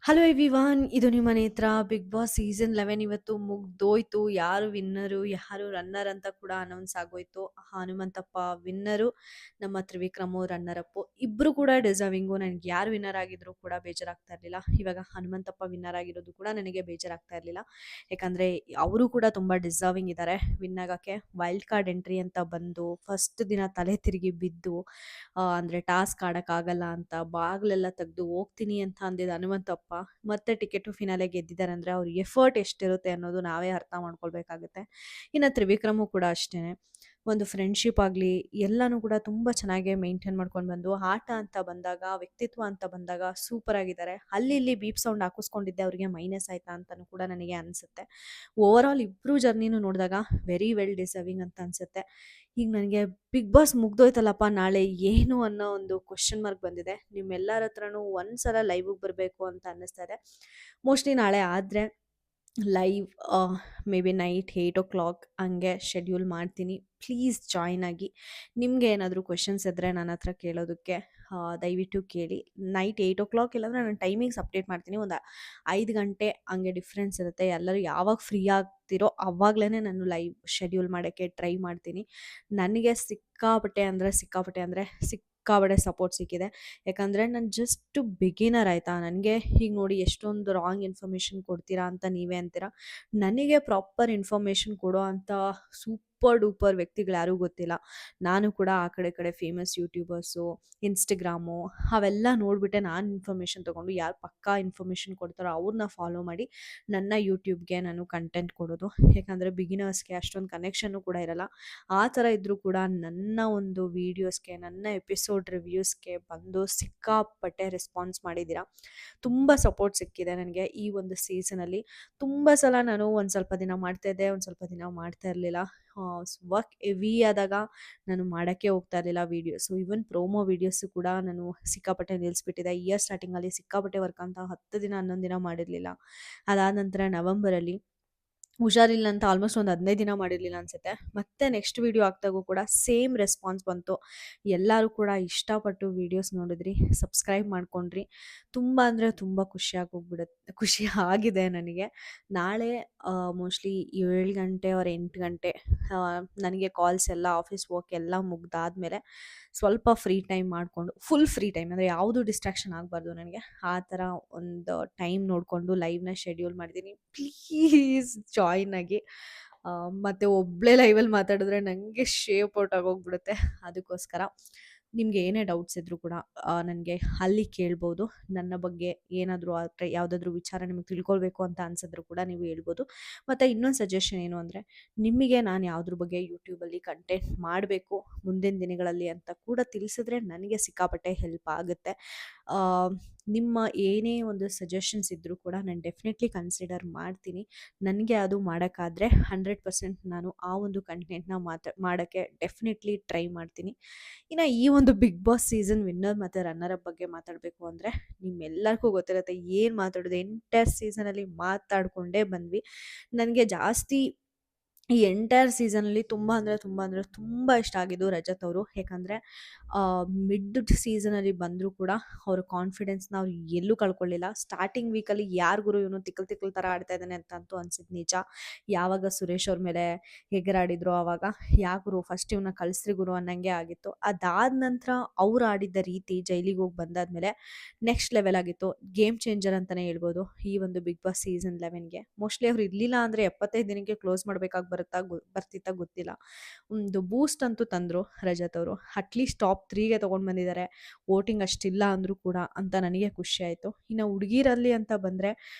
Hello everyone, ಇದು ನಿಮ್ಮ ನೇತ್ರ. ಬಿಗ್ ಬಾಸ್ ಸೀಸನ್ 11 ಇವತ್ತು ಮುಗ್ದೋಯ್ತು. ಯಾರು ವಿನ್ನರು, ಯಾರು ರನ್ನರ್ ಅಂತ ಕೂಡ ಅನೌನ್ಸ್ ಆಗೋಯ್ತು. ಹನುಮಂತಪ್ಪ ವಿನ್ನರು, ನಮ್ಮ ತ್ರಿವಿಕ್ರಮು ರನ್ನರ್ ಅಪ್. ಇಬ್ರು ಕೂಡ ಡಿಸರ್ವಿಂಗು. ನನಗೆ ಯಾರು ವಿನ್ನರ್ ಆಗಿದ್ರು ಕೂಡ ಬೇಜಾರಾಗ್ತಾ ಇರಲಿಲ್ಲ. ಇವಾಗ ಹನುಮಂತಪ್ಪ ವಿನ್ನರ್ ಆಗಿರೋದು ಕೂಡ ನನಗೆ ಬೇಜಾರಾಗ್ತಾ ಇರಲಿಲ್ಲ. ಯಾಕಂದರೆ ಅವರು ಕೂಡ ತುಂಬ ಡಿಸರ್ವಿಂಗ್ ಇದ್ದಾರೆ ವಿನ್ ಆಗೋಕ್ಕೆ. ವೈಲ್ಡ್ ಕಾರ್ಡ್ ಎಂಟ್ರಿ ಅಂತ ಬಂದು ಫಸ್ಟ್ ದಿನ ತಲೆ ತಿರುಗಿ ಬಿದ್ದು, ಅಂದರೆ ಟಾಸ್ಕ್ ಆಡೋಕ್ಕಾಗಲ್ಲ ಅಂತ ಬಾಗಿಲೆಲ್ಲ ತೆಗೆದು ಹೋಗ್ತೀನಿ ಅಂತ ಅಂದಿದ್ದ ಹನುಮಂತಪ್ಪ ಮತ್ತೆ ಟಿಕೆಟು ಫಿನಾಲೆ ಗೆದ್ದಿದ್ದಾರೆ ಅಂದರೆ ಅವ್ರ ಎಫರ್ಟ್ ಎಷ್ಟಿರುತ್ತೆ ಅನ್ನೋದು ನಾವೇ ಅರ್ಥ ಮಾಡ್ಕೊಳ್ಬೇಕಾಗುತ್ತೆ. ಇನ್ನು ತ್ರಿವಿಕ್ರಮು ಕೂಡ ಅಷ್ಟೇ, ಒಂದು ಫ್ರೆಂಡ್ಶಿಪ್ ಆಗಲಿ ಎಲ್ಲನೂ ಕೂಡ ತುಂಬ ಚೆನ್ನಾಗಿ ಮೇಂಟೈನ್ ಮಾಡ್ಕೊಂಡು ಬಂದು, ಆಟ ಅಂತ ಬಂದಾಗ, ವ್ಯಕ್ತಿತ್ವ ಅಂತ ಬಂದಾಗ ಸೂಪರ್ ಆಗಿದ್ದಾರೆ. ಅಲ್ಲಿ ಇಲ್ಲಿ ಬೀಪ್ ಸೌಂಡ್ ಹಾಕಿಸ್ಕೊಂಡಿದ್ದೆ ಅವರಿಗೆ ಮೈನಸ್ ಆಯ್ತಾ ಅಂತಲೂ ಕೂಡ ನನಗೆ ಅನಿಸುತ್ತೆ. ಓವರ್ ಆಲ್ ಇಬ್ಬರು ಜರ್ನಿನೂ ನೋಡಿದಾಗ ವೆರಿ ವೆಲ್ ಡಿಸರ್ವಿಂಗ್ ಅಂತ ಅನಿಸುತ್ತೆ. ಈಗ ನನಗೆ ಬಿಗ್ ಬಾಸ್ ಮುಗ್ದೋಯ್ತಲ್ಲಪ್ಪ, ನಾಳೆ ಏನು ಅನ್ನೋ ಒಂದು ಕ್ವಶನ್ ಮಾರ್ಕ್ ಬಂದಿದೆ. ನಿಮ್ಮೆಲ್ಲರ ಹತ್ರನೂ ಒಂದ್ಸಲ ಲೈವಿಗೆ ಬರಬೇಕು ಅಂತ ಅನ್ನಿಸ್ತಾ ಇದೆ. ಮೋಸ್ಟ್ಲಿ ನಾಳೆ ಆದರೆ live may be night 8 o'clock ಹಂಗೆ ಶೆಡ್ಯೂಲ್ ಮಾಡ್ತೀನಿ. ಪ್ಲೀಸ್ ಜಾಯ್ನ್ ಆಗಿ. ನಿಮಗೆ ಏನಾದರೂ ಕ್ವೆಶನ್ಸ್ ಇದ್ದರೆ ನನ್ನ ಹತ್ರ ಕೇಳೋದಕ್ಕೆ ದಯವಿಟ್ಟು ಕೇಳಿ. ನೈಟ್ 8 o'clock ಇಲ್ಲಾಂದರೆ ನಾನು ಟೈಮಿಂಗ್ಸ್ ಅಪ್ಡೇಟ್ ಮಾಡ್ತೀನಿ. ಒಂದು 5 ಗಂಟೆ ಹಂಗೆ ಡಿಫ್ರೆನ್ಸ್ ಇರುತ್ತೆ. ಎಲ್ಲರೂ ಯಾವಾಗ ಫ್ರೀ ಆಗ್ತಿರೋ ಆವಾಗಲೇ ನಾನು ಲೈವ್ ಶೆಡ್ಯೂಲ್ ಮಾಡೋಕ್ಕೆ ಟ್ರೈ ಮಾಡ್ತೀನಿ. ನನಗೆ ಸಿಕ್ಕಾಪಟ್ಟೆ ಸಪೋರ್ಟ್ ಸಿಕ್ಕಿದೆ. ಯಾಕಂದರೆ ನಾನು ಜಸ್ಟ್ ಬಿಗಿನರ್ ಆಯಿತಾ. ನನಗೆ ಈಗ ನೋಡಿ ಎಷ್ಟೊಂದು ರಾಂಗ್ ಇನ್ಫಾರ್ಮೇಷನ್ ಕೊಡ್ತೀರಾ ಅಂತ ನೀವೇ ಅಂತೀರಾ. ನನಗೆ ಪ್ರಾಪರ್ ಇನ್ಫಾರ್ಮೇಷನ್ ಕೊಡೋ ಅಂಥ ಸೂಪರ್ ಡೂಪರ್ ವ್ಯಕ್ತಿಗಳು ಯಾರೂ ಗೊತ್ತಿಲ್ಲ. ನಾನು ಕೂಡ ಆ ಕಡೆ ಈ ಕಡೆ ಫೇಮಸ್ ಯೂಟ್ಯೂಬರ್ಸು, ಇನ್ಸ್ಟಾಗ್ರಾಮು ಅವೆಲ್ಲ ನೋಡಿಬಿಟ್ಟೆ ನಾನು ಇನ್ಫಾರ್ಮೇಷನ್ ತೊಗೊಂಡು, ಯಾರು ಪಕ್ಕಾ ಇನ್ಫಾರ್ಮೇಷನ್ ಕೊಡ್ತಾರೋ ಅವ್ರನ್ನ ಫಾಲೋ ಮಾಡಿ ನನ್ನ ಯೂಟ್ಯೂಬ್ಗೆ ನಾನು ಕಂಟೆಂಟ್ ಕೊಡೋದು. ಯಾಕಂದರೆ ಬಿಗಿನರ್ಸ್ಗೆ ಅಷ್ಟೊಂದು ಕನೆಕ್ಷನ್ನು ಕೂಡ ಇರಲ್ಲ. ಆ ಥರ ಇದ್ದರೂ ಕೂಡ ನನ್ನ ಒಂದು ವೀಡಿಯೋಸ್ಗೆ, ನನ್ನ ಎಪಿಸೋಡ್ ರಿವ್ಯೂಸ್ಗೆ ಬಂದು ಸಿಕ್ಕಾಪಟ್ಟೆ ರೆಸ್ಪಾನ್ಸ್ ಮಾಡಿದ್ದೀರಾ. ತುಂಬ ಸಪೋರ್ಟ್ ಸಿಕ್ಕಿದೆ ನನಗೆ ಈ ಒಂದು ಸೀಸನಲ್ಲಿ. ತುಂಬ ಸಲ ನಾನು ಒಂದು ಸ್ವಲ್ಪ ದಿನ ಮಾಡ್ತಾಯಿದ್ದೆ, ಒಂದು ಸ್ವಲ್ಪ ದಿನ ಮಾಡ್ತಾ ಇರಲಿಲ್ಲ. ವರ್ಕ್ ಹೆವಿ ಆದಾಗ ನಾನು ಮಾಡೋಕ್ಕೆ ಹೋಗ್ತಾ ಇರಲಿಲ್ಲ ವೀಡಿಯೋಸು. ಈವನ್ ಪ್ರೋಮೋ ವೀಡಿಯೋಸು ಕೂಡ ನಾನು ಸಿಕ್ಕಾಪಟ್ಟೆ ನಿಲ್ಲಿಸ್ಬಿಟ್ಟಿದ್ದೆ. ಇಯರ್ ಸ್ಟಾರ್ಟಿಂಗಲ್ಲಿ ಸಿಕ್ಕಾಪಟ್ಟೆ ವರ್ಕ್ ಅಂತ 10 ದಿನ 11 ದಿನ ಮಾಡಿರಲಿಲ್ಲ. ಅದಾದ ನಂತರ ನವೆಂಬರಲ್ಲಿ ಹುಷಾರಿಲ್ಲ ಅಂತ ಆಲ್ಮೋಸ್ಟ್ ಒಂದು 15 ದಿನ ಮಾಡಿರಲಿಲ್ಲ ಅನಿಸುತ್ತೆ. ಮತ್ತೆ ನೆಕ್ಸ್ಟ್ ವೀಡಿಯೋ ಹಾಕ್ದಾಗೂ ಕೂಡ ಸೇಮ್ ರೆಸ್ಪಾನ್ಸ್ ಬಂತು. ಎಲ್ಲರೂ ಕೂಡ ಇಷ್ಟಪಟ್ಟು ವೀಡಿಯೋಸ್ ನೋಡಿದ್ರಿ, ಸಬ್ಸ್ಕ್ರೈಬ್ ಮಾಡ್ಕೊಂಡ್ರಿ. ತುಂಬ ಅಂದರೆ ತುಂಬ ಖುಷಿ ಆಗಿದೆ ನನಗೆ. ನಾಳೆ ಮೋಸ್ಟ್ಲಿ 7 ಗಂಟೆ ಆರ್ 8 ಗಂಟೆ ನನಗೆ ಕಾಲ್ಸ್ ಎಲ್ಲ, ಆಫೀಸ್ ವರ್ಕ್ ಎಲ್ಲ ಮುಗ್ದಾದ್ಮೇಲೆ ಸ್ವಲ್ಪ ಫ್ರೀ ಟೈಮ್ ಮಾಡಿಕೊಂಡು, ಫುಲ್ ಫ್ರೀ ಟೈಮ್ ಅಂದರೆ ಯಾವುದು ಡಿಸ್ಟ್ರಾಕ್ಷನ್ ಆಗಬಾರ್ದು ನನಗೆ, ಆ ಥರ ಒಂದು ಟೈಮ್ ನೋಡಿಕೊಂಡು ಲೈವ್ನ ಶೆಡ್ಯೂಲ್ ಮಾಡಿದ್ದೀನಿ. ಪ್ಲೀಸ್ ಜಾಯ್ನ್ ಆಗಿ. ಮತ್ತು ಒಬ್ಬಳೇ ಲೈವಲ್ಲಿ ಮಾತಾಡಿದ್ರೆ ನನಗೆ ಶೇಪ್ ಔಟ್ ಆಗೋಗ್ಬಿಡುತ್ತೆ. ಅದಕ್ಕೋಸ್ಕರ ನಿಮಗೆ ಏನೇ ಡೌಟ್ಸ್ ಇದ್ದರೂ ಕೂಡ ನನಗೆ ಅಲ್ಲಿ ಕೇಳ್ಬೋದು. ನನ್ನ ಬಗ್ಗೆ ಏನಾದರೂ ಯಾವುದಾದ್ರೂ ವಿಚಾರ ನಿಮಗೆ ತಿಳ್ಕೊಳ್ಬೇಕು ಅಂತ ಅನ್ಸಿದ್ರು ಕೂಡ ನೀವು ಹೇಳ್ಬೋದು. ಮತ್ತು ಇನ್ನೊಂದು ಸಜೆಷನ್ ಏನು ಅಂದರೆ, ನಿಮಗೆ ನಾನು ಯಾವುದ್ರ ಬಗ್ಗೆ ಯೂಟ್ಯೂಬಲ್ಲಿ ಕಂಟೆಂಟ್ ಮಾಡಬೇಕು ಮುಂದಿನ ದಿನಗಳಲ್ಲಿ ಅಂತ ಕೂಡ ತಿಳಿಸಿದ್ರೆ ನನಗೆ ಸಿಕ್ಕಾಪಟ್ಟೆ ಹೆಲ್ಪ್ ಆಗುತ್ತೆ. ಆ, ನಿಮ್ಮ ಏನೇ ಒಂದು ಸಜೆಷನ್ಸ್ ಇದ್ದರೂ ಕೂಡ ನಾನು ಡೆಫಿನೆಟ್ಲಿ ಕನ್ಸಿಡರ್ ಮಾಡ್ತೀನಿ. ನನಗೆ ಅದು ಮಾಡೋಕ್ಕಾದರೆ 100% ನಾನು ಆ ಒಂದು ಕಂಟೆಂಟ್ನ ಮಾಡೋಕ್ಕೆ ಡೆಫಿನೆಟ್ಲಿ ಟ್ರೈ ಮಾಡ್ತೀನಿ. ಇನ್ನು ಈ ಒಂದು ಬಿಗ್ ಬಾಸ್ ಸೀಸನ್ ವಿನ್ನರ್ ಮತ್ತು ರನ್ನರ್ ಅಪ್ ಬಗ್ಗೆ ಮಾತಾಡಬೇಕು ಅಂದರೆ, ನಿಮ್ಮೆಲ್ಲರಿಗೂ ಗೊತ್ತಿರುತ್ತೆ ಏನು ಮಾತಾಡೋದು. ಎಂಟೈರ್ ಸೀಸನಲ್ಲಿ ಮಾತಾಡಿಕೊಂಡೇ ಬಂದ್ವಿ. ನನಗೆ ಜಾಸ್ತಿ ಈ ಎಂಟೈರ್ ಸೀಸನಲ್ಲಿ ತುಂಬ ಇಷ್ಟ ಆಗಿದ್ದು ರಜತ್ ಅವರು. ಯಾಕಂದರೆ ಮಿಡ್ ಸೀಸನಲ್ಲಿ ಬಂದರೂ ಕೂಡ ಅವ್ರ ಕಾನ್ಫಿಡೆನ್ಸ್ನ ಅವ್ರು ಎಲ್ಲೂ ಕಳ್ಕೊಳ್ಳಿಲ್ಲ. ಸ್ಟಾರ್ಟಿಂಗ್ ವೀಕಲ್ಲಿ ಯಾರು ಗುರು ಇವನು ತಿಕ್ಕಲ್ ಥರ ಆಡ್ತಾ ಇದ್ದಾನೆ ಅಂತಂತೂ ಅನ್ಸಿದ್ದು ನಿಜ. ಯಾವಾಗ ಸುರೇಶ್ ಅವ್ರ ಮೇಲೆ ಎಗರಾಡಿದ್ರು ಆವಾಗ, ಯಾಕೆ ಗುರು ಫಸ್ಟ್ ಇವನ್ನ ಕಳಿಸ್ರಿ ಗುರು ಅನ್ನಂಗೆ ಆಗಿತ್ತು. ಅದಾದ ನಂತರ ಅವ್ರು ಆಡಿದ್ದ ರೀತಿ ಜೈಲಿಗೆ ಹೋಗಿ ಬಂದಾದ್ಮೇಲೆ ನೆಕ್ಸ್ಟ್ ಲೆವೆಲ್ ಆಗಿತ್ತು. ಗೇಮ್ ಚೇಂಜರ್ ಅಂತಲೇ ಹೇಳ್ಬೋದು ಈ ಒಂದು ಬಿಗ್ ಬಾಸ್ ಸೀಸನ್ 11ಗೆ. ಮೋಸ್ಟ್ಲಿ ಅವ್ರು ಇರಲಿಲ್ಲ ಅಂದರೆ 75 ದಿನಕ್ಕೆ ಕ್ಲೋಸ್ ಮಾಡಬೇಕಾಗಿ ಬರ್ತಿತ್ತಾ ಗೊತ್ತಿಲ್ಲ. ಒಂದು ಬೂಸ್ಟ್ ಅಂತೂ ತಂದರು ರಜತ್ ಅವರು. ಅಟ್ಲೀಸ್ಟ್ ಟಾಪ್ 3ಗೆ ತೊಗೊಂಡು ಬಂದಿದ್ದಾರೆ. ವೋಟಿಂಗ್ ಅಷ್ಟಿಲ್ಲ ಅಂದರೂ ಕೂಡ ಅಂತ ನನಗೆ ಖುಷಿ ಆಯಿತು. ಇನ್ನು ಹುಡುಗಿರಲ್ಲಿ ಅಂತ ಬಂದರೆ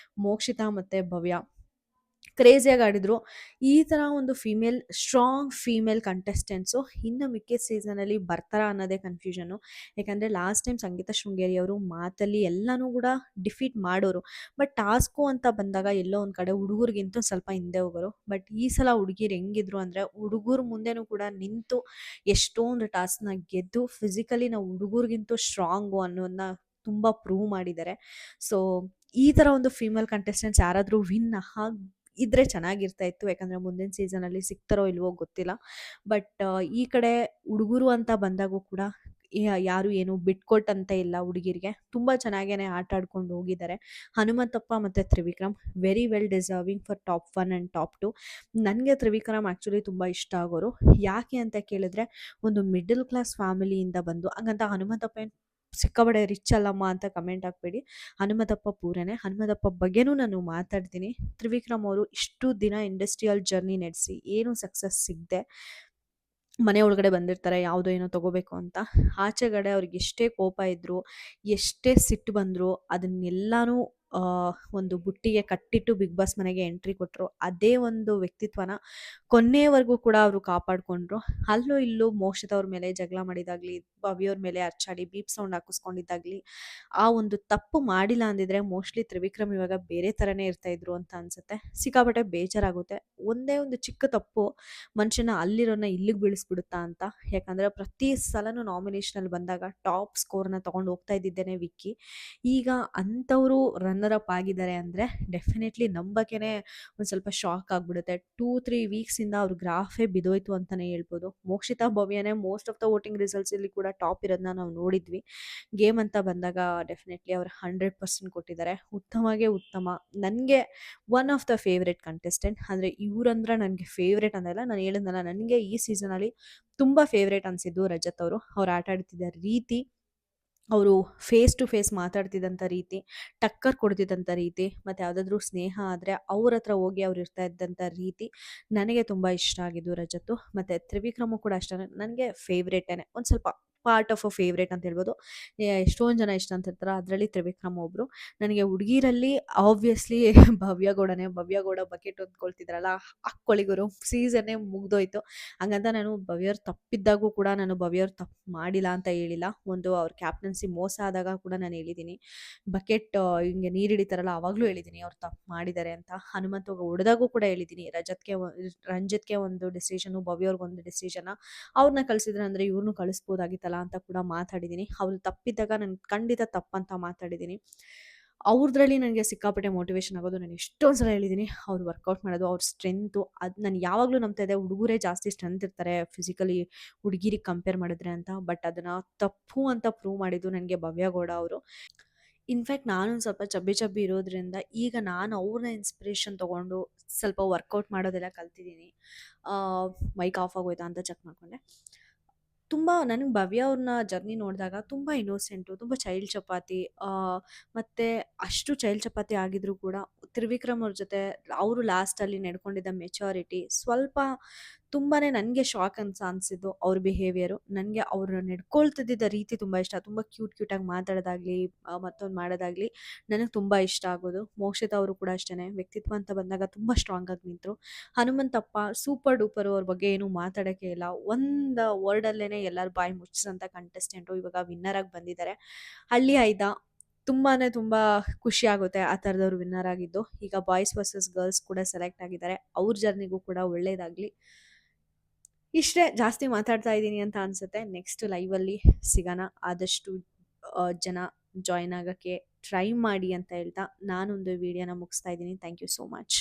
ಮೋಕ್ಷಿತಾ ಮತ್ತು ಭವ್ಯ ಕ್ರೇಜಿಯಾಗಿ ಆಡಿದ್ರು. ಈ ಥರ ಒಂದು ಸ್ಟ್ರಾಂಗ್ ಫೀಮೇಲ್ ಕಂಟೆಸ್ಟೆಂಟ್ಸು ಇನ್ನು ಮಿಕ್ಕಿದ ಸೀಸನಲ್ಲಿ ಬರ್ತಾರಾ ಅನ್ನೋದೇ ಕನ್ಫ್ಯೂಷನ್ನು. ಯಾಕಂದರೆ ಲಾಸ್ಟ್ ಟೈಮ್ ಸಂಗೀತ ಶೃಂಗೇರಿ ಅವರು ಮಾತಲ್ಲಿ ಎಲ್ಲನೂ ಕೂಡ ಡಿಫೀಟ್ ಮಾಡೋರು. ಬಟ್ ಟಾಸ್ಕು ಅಂತ ಬಂದಾಗ ಎಲ್ಲೋ ಒಂದು ಕಡೆ ಹುಡುಗರಿಗಿಂತೂ ಸ್ವಲ್ಪ ಹಿಂದೆ ಹೋಗೋರು. ಬಟ್ ಈ ಸಲ ಹುಡುಗಿರು ಹೆಂಗಿದ್ರು ಅಂದರೆ, ಹುಡುಗರ ಮುಂದೆನೂ ಕೂಡ ನಿಂತು ಎಷ್ಟೊಂದು ಟಾಸ್ಕ್ನ ಗೆದ್ದು ಫಿಸಿಕಲಿ ನಾವು ಹುಡುಗರಿಗಿಂತೂ ಸ್ಟ್ರಾಂಗು ಅನ್ನೋದನ್ನ ತುಂಬ ಪ್ರೂವ್ ಮಾಡಿದ್ದಾರೆ. ಸೊ ಈ ಥರ ಒಂದು ಫೀಮೇಲ್ ಕಂಟೆಸ್ಟೆಂಟ್ಸ್ ಯಾರಾದರೂ ವಿನ್ ಇದ್ರೆ ಚೆನ್ನಾಗಿರ್ತಾ ಇತ್ತು. ಯಾಕಂದರೆ ಮುಂದಿನ ಸೀಸನಲ್ಲಿ ಸಿಗ್ತಾರೋ ಇಲ್ವೋ ಗೊತ್ತಿಲ್ಲ. ಬಟ್ ಈ ಕಡೆ ಹುಡುಗರು ಅಂತ ಬಂದಾಗೂ ಕೂಡ ಯಾರು ಏನು ಬಿಟ್ಕೊಟ್ಟಂತೆ ಇಲ್ಲ ಹುಡುಗಿರಿಗೆ. ತುಂಬ ಚೆನ್ನಾಗೇನೆ ಆಟ ಆಡ್ಕೊಂಡು ಹೋಗಿದ್ದಾರೆ. ಹನುಮಂತಪ್ಪ ಮತ್ತು Trivikram very well deserving for top 1 and top 2. ನನಗೆ ತ್ರಿವಿಕ್ರಮ್ ಆ್ಯಕ್ಚುಲಿ ತುಂಬ ಇಷ್ಟ ಆಗೋರು. ಯಾಕೆ ಅಂತ ಕೇಳಿದ್ರೆ, ಒಂದು ಮಿಡಲ್ ಕ್ಲಾಸ್ ಫ್ಯಾಮಿಲಿಯಿಂದ ಬಂದು, ಹಂಗಂತ ಹನುಮಂತಪ್ಪ ಏನು ಸಿಕ್ಕಾಪಟ್ಟೆ ರಿಚ್ ಅಲ್ಲಮ್ಮ ಅಂತ ಕಮೆಂಟ್ ಹಾಕ್ಬೇಡಿ. ಹನುಮಂತಪ್ಪ ಪೂರನೇ. ಹನುಮಂತಪ್ಪ ಬಗ್ಗೆನೂ ನಾನು ಮಾತಾಡ್ತೀನಿ. ತ್ರಿವಿಕ್ರಮ್ ಅವರು ಇಷ್ಟು ದಿನ ಇಂಡಸ್ಟ್ರಿಯಲ್ ಜರ್ನಿ ನಡೆಸಿ ಏನೂ ಸಕ್ಸಸ್ ಸಿಗದೆ ಮನೆ ಒಳಗಡೆ ಬಂದಿರ್ತಾರೆ ಯಾವುದೋ ಏನೋ ತಗೋಬೇಕು ಅಂತ. ಆಚೆಗಡೆ ಅವ್ರಿಗೆ ಎಷ್ಟೇ ಕೋಪ ಇದ್ದರೂ, ಎಷ್ಟೇ ಸಿಟ್ಟು ಬಂದರೂ ಅದನ್ನೆಲ್ಲನೂ ಒಂದು ಬುಟ್ಟಿಗೆ ಕಟ್ಟಿಟ್ಟು ಬಿಗ್ ಬಾಸ್ ಮನೆಗೆ ಎಂಟ್ರಿ ಕೊಟ್ಟರು. ಅದೇ ಒಂದು ವ್ಯಕ್ತಿತ್ವನ ಕೊನೆಯವರೆಗೂ ಕೂಡ ಅವರು ಕಾಪಾಡಿಕೊಂಡ್ರು. ಅಲ್ಲೂ ಇಲ್ಲೂ ಮೋಕ್ಷಿತ್ ಅವ್ರ ಮೇಲೆ ಜಗಳ ಮಾಡಿದಾಗಲಿ, ಭವ್ಯವ್ರ ಮೇಲೆ ಅರ್ಚಾಡಿ ಬೀಪ್ ಸೌಂಡ್ ಹಾಕಿಸ್ಕೊಂಡಿದ್ದಾಗಲಿ, ಆ ಒಂದು ತಪ್ಪು ಮಾಡಿಲ್ಲ ಅಂದಿದ್ರೆ ಮೋಸ್ಟ್ಲಿ ತ್ರಿವಿಕ್ರಮ್ ಇವಾಗ ಬೇರೆ ಥರನೇ ಇರ್ತಾಯಿದ್ರು ಅಂತ ಅನಿಸುತ್ತೆ. ಸಿಕ್ಕಾಪಟ್ಟೆ ಬೇಜಾರಾಗುತ್ತೆ. ಒಂದೇ ಒಂದು ಚಿಕ್ಕ ತಪ್ಪು ಮನುಷ್ಯನ ಅಲ್ಲಿರೋನ ಇಲ್ಲಿಗೆ ಬೀಳಿಸ್ಬಿಡುತ್ತಾ ಅಂತ. ಯಾಕಂದರೆ ಪ್ರತಿ ಸಲನೂ ನಾಮಿನೇಷನಲ್ಲಿ ಬಂದಾಗ ಟಾಪ್ ಸ್ಕೋರ್ನ ತೊಗೊಂಡು ಹೋಗ್ತಾ ಇದ್ದಿದ್ದೇನೆ ವಿಕ್ಕಿ. ಈಗ ಅಂಥವರು ರನ್ನರ್ ಅಪ್ ಆಗಿದ್ದಾರೆ ಅಂದರೆ ಡೆಫಿನೆಟ್ಲಿ ನಂಬಕ್ಕೇ ಒಂದು ಸ್ವಲ್ಪ ಶಾಕ್ ಆಗಿಬಿಡುತ್ತೆ. 2-3 ವೀಕ್ಸಿಂದ ಅವ್ರ ಗ್ರಾಫೇ ಬಿದ್ದೋಯ್ತು ಅಂತಲೇ ಹೇಳ್ಬೋದು. ಮೋಕ್ಷಿತಾ ಭವ್ಯನೇ ಮೋಸ್ಟ್ ಆಫ್ ದ ವೋಟಿಂಗ್ ರಿಸಲ್ಟ್ಸಲ್ಲಿ ಕೂಡ ಟಾಪ್ ಇರೋದನ್ನ ನಾವು ನೋಡಿದ್ವಿ. ಗೇಮ್ ಅಂತ ಬಂದಾಗ ಡೆಫಿನೆಟ್ಲಿ ಅವ್ರು 100% ಕೊಟ್ಟಿದ್ದಾರೆ. ಉತ್ತಮಗೆ ಉತ್ತಮ. ನನಗೆ one of the favourite contestant. ಅಂದರೆ ಇವರಂದ್ರೆ ನನಗೆ ಫೇವ್ರೇಟ್ ಅಂದಲ್ಲ, ನಾನು ಹೇಳಿದ್ನಲ್ಲ, ನನಗೆ ಈ ಸೀಸನಲ್ಲಿ ತುಂಬ ಫೇವ್ರೇಟ್ ಅನಿಸಿದ್ದು ರಜತ್ ಅವರು. ಅವ್ರು ಆಟ ಆಡ್ತಿದ್ದ ರೀತಿ, ಅವರು ಫೇಸ್ ಟು ಫೇಸ್ ಮಾತಾಡ್ತಿದ್ದಂಥ ರೀತಿ, ಟಕ್ಕರ್ ಕೊಡ್ತಿದ್ದಂಥ ರೀತಿ, ಮತ್ತು ಯಾವುದಾದ್ರೂ ಸ್ನೇಹ ಆದರೆ ಅವ್ರ ಹತ್ರ ಹೋಗಿ ಅವ್ರು ಇರ್ತಾ ಇದ್ದಂಥ ರೀತಿ ನನಗೆ ತುಂಬ ಇಷ್ಟ ಆಗಿದ್ದು ರಜತ್ತು. ಮತ್ತು ತ್ರಿವಿಕ್ರಮು ಕೂಡ ಅಷ್ಟೇ ನನಗೆ ಫೇವ್ರೇಟೇನೆ. ಒಂದು ಸ್ವಲ್ಪ ಪಾರ್ಟ್ ಆಫ್ ಅ ಫೇವ್ರೇಟ್ ಅಂತ ಹೇಳ್ಬೋದು. ಎಷ್ಟೊಂದು ಜನ ಇಷ್ಟ ಅಂತ ಇರ್ತಾರೆ, ಅದರಲ್ಲಿ ತ್ರಿವಿಕ್ರಮ್ ಒಬ್ಬರು. ನನಗೆ ಹುಡುಗಿರಲ್ಲಿ ಆಬ್ವಿಯಸ್ಲಿ ಭವ್ಯ ಗೌಡನೇ. ಭವ್ಯ ಗೌಡ ಬಕೆಟ್ ಹೊತ್ಕೊಳ್ತಿದ್ರಲ್ಲ, ಹಾಕ್ಕೊಳ್ಳಿ ಗುರು, ಸೀಸನ್ನೇ ಮುಗ್ದೋಯ್ತು. ಹಂಗಂತ ನಾನು ಭವ್ಯವ್ರು ತಪ್ಪಿದ್ದಾಗೂ ಕೂಡ ನಾನು ಭವ್ಯವ್ರು ತಪ್ಪು ಮಾಡಿಲ್ಲ ಅಂತ ಹೇಳಿಲ್ಲ. ಒಂದು ಅವ್ರ ಕ್ಯಾಪ್ಟನ್ಸಿ ಮೋಸ ಆದಾಗ ಕೂಡ ನಾನು ಹೇಳಿದ್ದೀನಿ. ಬಕೆಟ್ ಹಿಂಗೆ ನೀರು ಹಿಡಿತಾರಲ್ಲ, ಆವಾಗಲೂ ಹೇಳಿದ್ದೀನಿ ಅವ್ರು ತಪ್ಪು ಮಾಡಿದ್ದಾರೆ ಅಂತ. ಹನುಮಂತಗೆ ಹೊಡೆದಾಗೂ ಕೂಡ ಹೇಳಿದ್ದೀನಿ. ರಂಜಿತ್ಗೆ ಒಂದು ಡಿಸಿಷನು, ಭವ್ಯವ್ರಿಗೆ ಒಂದು ಡಿಸಿಷನ, ಅವ್ರನ್ನ ಕಳಿಸಿದ್ರೆ ಅಂದರೆ ಇವ್ರನ್ನೂ ಕಳಿಸ್ಬೋದಾಗಿತ್ತಲ್ಲ ಅಂತ ಕೂಡ ಮಾತಾಡಿದ್ದೀನಿ. ಅವ್ರು ತಪ್ಪಿದ್ದಾಗ ನಾನು ಖಂಡಿತ ತಪ್ಪಂತ ಮಾತಾಡಿದ್ದೀನಿ. ಅವ್ರದ್ರಲ್ಲಿ ನನಗೆ ಸಿಕ್ಕಾಪಟ್ಟೆ ಮೋಟಿವೇಶನ್ ಆಗೋದು, ನಾನು ಎಷ್ಟೊಂದು ಸಲ ಹೇಳಿದ್ದೀನಿ. ಅವ್ರು ವರ್ಕೌಟ್ ಮಾಡೋದು, ಅವ್ರ ಸ್ಟ್ರೆಂತು, ಅದು ನಾನು ಯಾವಾಗಲೂ ನಂಬ್ತಾ ಇದ್ದೆ, ಹುಡುಗರೇ ಜಾಸ್ತಿ ಸ್ಟ್ರೆಂತ್ ಇರ್ತಾರೆ ಫಿಸಿಕಲಿ ಹುಡುಗಿರಿಗೆ ಕಂಪೇರ್ ಮಾಡಿದ್ರೆ ಅಂತ. ಬಟ್ ಅದನ್ನು ತಪ್ಪು ಅಂತ ಪ್ರೂವ್ ಮಾಡಿದ್ದು ನನಗೆ ಭವ್ಯ ಗೌಡ ಅವರು. ಇನ್ಫ್ಯಾಕ್ಟ್ ನಾನೊಂದು ಸ್ವಲ್ಪ ಚಬ್ಬಿ ಚಬ್ಬಿ ಇರೋದ್ರಿಂದ ಈಗ ನಾನು ಅವ್ರನ್ನ ಇನ್ಸ್ಪಿರೇಷನ್ ತೊಗೊಂಡು ಸ್ವಲ್ಪ ವರ್ಕೌಟ್ ಮಾಡೋದೆಲ್ಲ ಕಲ್ತಿದ್ದೀನಿ. ಮೈಕ್ ಆಫ್ ಆಗೋಯ್ತಾ ಅಂತ ಚೆಕ್ ಮಾಡಿಕೊಂಡೆ. ತುಂಬ ನನಗೆ ಭವ್ಯ ಅವ್ರನ್ನ ಜರ್ನಿ ನೋಡಿದಾಗ ತುಂಬ ಇನ್ನೋಸೆಂಟು, ತುಂಬ ಚೈಲ್ಡ್ ಚಪಾತಿ. ಮತ್ತು ಅಷ್ಟು ಚೈಲ್ಡ್ ಚಪಾತಿ ಆಗಿದ್ರೂ ಕೂಡ ತ್ರಿವಿಕ್ರಮ್ ಅವ್ರ ಜೊತೆ ಅವರು ಲಾಸ್ಟಲ್ಲಿ ನಡ್ಕೊಂಡಿದ್ದ ಮೆಚ್ಯೂರಿಟಿ ಸ್ವಲ್ಪ ತುಂಬಾ ನನಗೆ ಶಾಕ್ ಅನಿಸಿದ್ದು ಅವ್ರ ಬಿಹೇವಿಯರು. ನನಗೆ ಅವರು ನಡ್ಕೊಳ್ತಿದ್ದ ರೀತಿ ತುಂಬ ಇಷ್ಟ. ತುಂಬ ಕ್ಯೂಟಾಗಿ ಮಾತಾಡೋದಾಗಲಿ, ಮತ್ತೊಂದು ಮಾಡೋದಾಗಲಿ ನನಗೆ ತುಂಬ ಇಷ್ಟ ಆಗೋದು. ಮೋಕ್ಷಿತಾ ಅವರು ಕೂಡ ಅಷ್ಟೇ, ವ್ಯಕ್ತಿತ್ವ ಅಂತ ಬಂದಾಗ ತುಂಬ ಸ್ಟ್ರಾಂಗಾಗಿ ನಿಂತರು. ಹನುಮಂತಪ್ಪ ಸೂಪರ್ ಡೂಪರು, ಅವ್ರ ಬಗ್ಗೆ ಏನೂ ಮಾತಾಡೋಕ್ಕೆ ಇಲ್ಲ. ಒಂದು ವರ್ಡಲ್ಲೇ ಎಲ್ಲರ ಬಾಯಿ ಮುಚ್ಚಿಸೋಂಥ ಕಂಟೆಸ್ಟೆಂಟು ಇವಾಗ ವಿನ್ನರಾಗಿ ಬಂದಿದ್ದಾರೆ. ಹಳ್ಳಿ ಆಯ್ದ ತುಂಬ ಖುಷಿ ಆಗುತ್ತೆ ಆ ಥರದವ್ರು ವಿನ್ನರ್ ಆಗಿದ್ದು. ಈಗ ಬಾಯ್ಸ್ ವರ್ಸಸ್ ಗರ್ಲ್ಸ್ ಕೂಡ ಸೆಲೆಕ್ಟ್ ಆಗಿದ್ದಾರೆ. ಅವ್ರ ಜರ್ನಿಗೂ ಕೂಡ ಒಳ್ಳೆಯದಾಗಲಿ. ಇಷ್ಟೇ, ಜಾಸ್ತಿ ಮಾತಾಡ್ತಾ ಇದ್ದೀನಿ ಅಂತ ಅನಿಸುತ್ತೆ. ನೆಕ್ಸ್ಟ್ ಲೈವಲ್ಲಿ ಸಿಗೋಣ. ಆದಷ್ಟು ಜನ ಜಾಯ್ನ್ ಆಗೋಕ್ಕೆ ಟ್ರೈ ಮಾಡಿ ಅಂತ ಹೇಳ್ತಾ ನಾನೊಂದು ವಿಡಿಯೋನ ಮುಗಿಸ್ತಾ ಇದ್ದೀನಿ. Thank you so much.